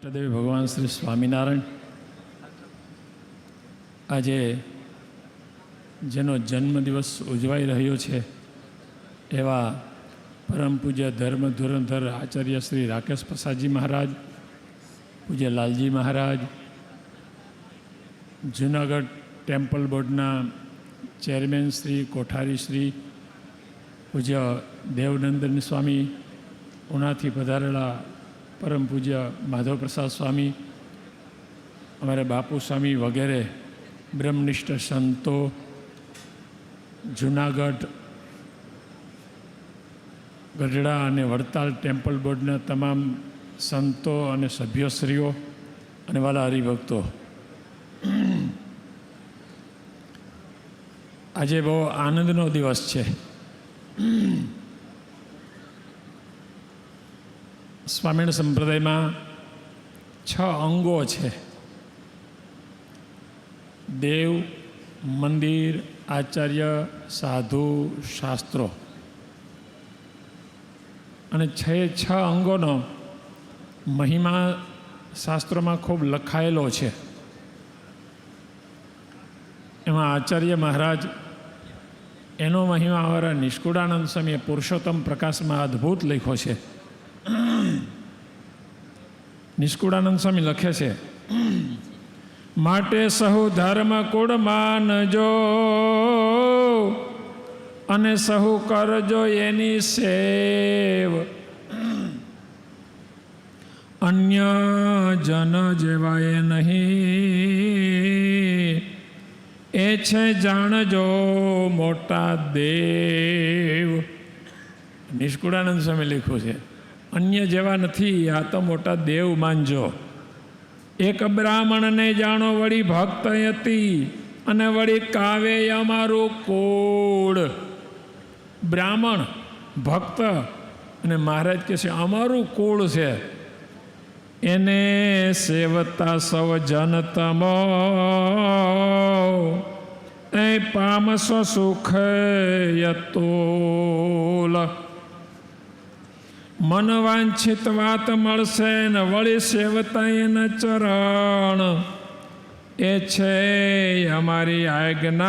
ઇષ્ટદેવ ભગવાન શ્રી સ્વામિનારાયણ આજે જેનો જન્મદિવસ ઉજવાઈ રહ્યો છે એવા પરમ પૂજ્ય ધર્મ ધુરંધર આચાર્ય શ્રી રાકેશ પ્રસાદજી મહારાજ, પૂજ્ય લાલજી મહારાજ, જૂનાગઢ ટેમ્પલ બોર્ડના ચેરમેન શ્રી કોઠારી શ્રી પૂજ્ય દેવનંદન સ્વામી, ઉનાથી પધારેલા પરમ પૂજ્ય માધવ પ્રસાદ સ્વામી, અમારે બાપુ સ્વામી વગેરે બ્રહ્મનિષ્ઠ સંતો, જૂનાગઢ, ગઢડા અને વડતાલ ટેમ્પલ બોર્ડના તમામ સંતો અને સભ્યશ્રીઓ અને વાલા હરિભક્તો, આજે બહુ આનંદનો દિવસ છે. સ્વામિનારાયણ સંપ્રદાયમાં 6 અંગો છે: દેવ, મંદિર, આચાર્ય, સાધુ, શાસ્ત્રો. અને 6 અંગોનો મહિમા શાસ્ત્રોમાં ખૂબ લખાયેલો છે. એમાં આચાર્ય મહારાજ એનો મહિમા અમારા નિષ્કુળાનંદ સ્વામીએ પુરુષોત્તમ પ્રકાશમાં અદ્ભુત લખ્યો છે. નિષ્કુળાનંદ સ્વામી લખે છે, માટે સહુ ધર્મ કુળ માનજો અને સહુ કરજો એની સેવ, અન્ય જન જેવાય નહીં, એ છે જાણજો મોટા દેવ. નિષ્કુળાનંદ સ્વામી લખ્યું છે, અન્ય જેવા નથી, આ તો મોટા દેવ માનજો. એક બ્રાહ્મણને જાણો વળી ભક્ત હતી અને વળી કાવે અમારું કુળ. બ્રાહ્મણ, ભક્ત અને મહારાજ કહે છે અમારું કુળ છે. એને સેવતા સૌ જન તમો એ પામસો સુખ યતુલ. મન વાંછિત વાત મળશે ને વળી સેવતા એના ચરણ, એ છે અમારી આજ્ઞા,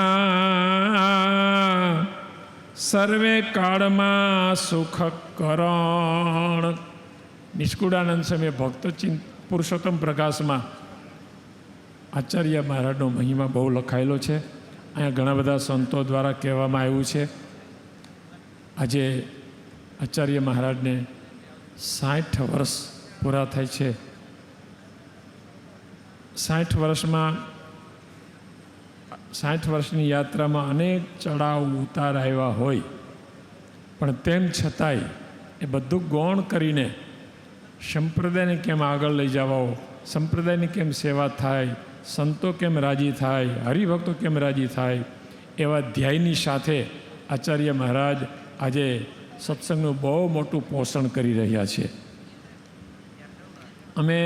સર્વે કાળમાં સુખ કરણ. નિષ્કુળાનંદ સ્વામી ભક્ત પુરુષોત્તમ પ્રકાશમાં આચાર્ય મહારાજનો મહિમા બહુ લખાયેલો છે. અહીંયા ઘણા બધા સંતો દ્વારા કહેવામાં આવ્યું છે. આજે આચાર્ય મહારાજને 60 વર્ષ પૂરા થાય છે. 60 વર્ષમાં 60 વર્ષની યાત્રામાં અનેક ચડાવ ઉતાર આવ્યા હોય, પણ તેમ છતાંય એ બધું ગૌણ કરીને સંપ્રદાયને કેમ આગળ લઈ જવાઓ, સંપ્રદાયની કેમ સેવા થાય, સંતો કેમ રાજી થાય, હરિભક્તો કેમ રાજી થાય, એવા ધ્યેયની સાથે આચાર્ય મહારાજ આજે સત્સંગનું બહુ મોટું પોષણ કરી રહ્યા છે. અમે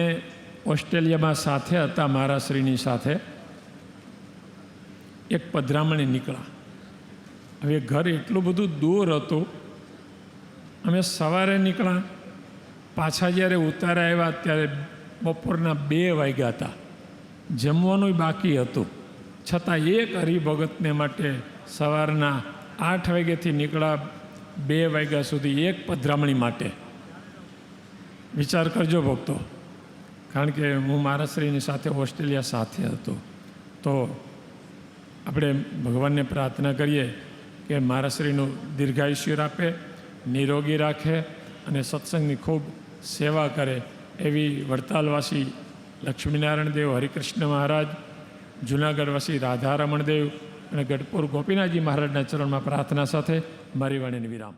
ઓસ્ટ્રેલિયામાં સાથે હતા, મહારાજશ્રીની સાથે. એક પધરામણી નીકળ્યા. હવે ઘર એટલું બધું દૂર હતું, અમે સવારે નીકળ્યા, પાછા જ્યારે ઉતારા આવ્યા ત્યારે બપોરના 2 વાગ્યા હતા. જમવાનું બાકી હતું, છતાં એક હરિભગતને માટે સવારના 8 વાગ્યાથી નીકળ્યા 2 વાગ્યા સુધી એક પધરામણી માટે. વિચાર કરજો ભક્તો, કારણ કે હું મહારાજશ્રીની સાથે ઓસ્ટ્રેલિયા સાથે હતો. તો આપણે ભગવાનને પ્રાર્થના કરીએ કે મહારાજશ્રીનું દીર્ઘાયુષ્ય આપે, નિરોગી રાખે અને સત્સંગની ખૂબ સેવા કરે. એવી વડતાલવાસી લક્ષ્મીનારાયણ દેવ હરિકૃષ્ણ મહારાજ, જૂનાગઢવાસી રાધારમણ દેવ અને ગઢપુર ગોપીનાથજી મહારાજના ચરણમાં પ્રાર્થના સાથે મારી વાણીને વિરામ.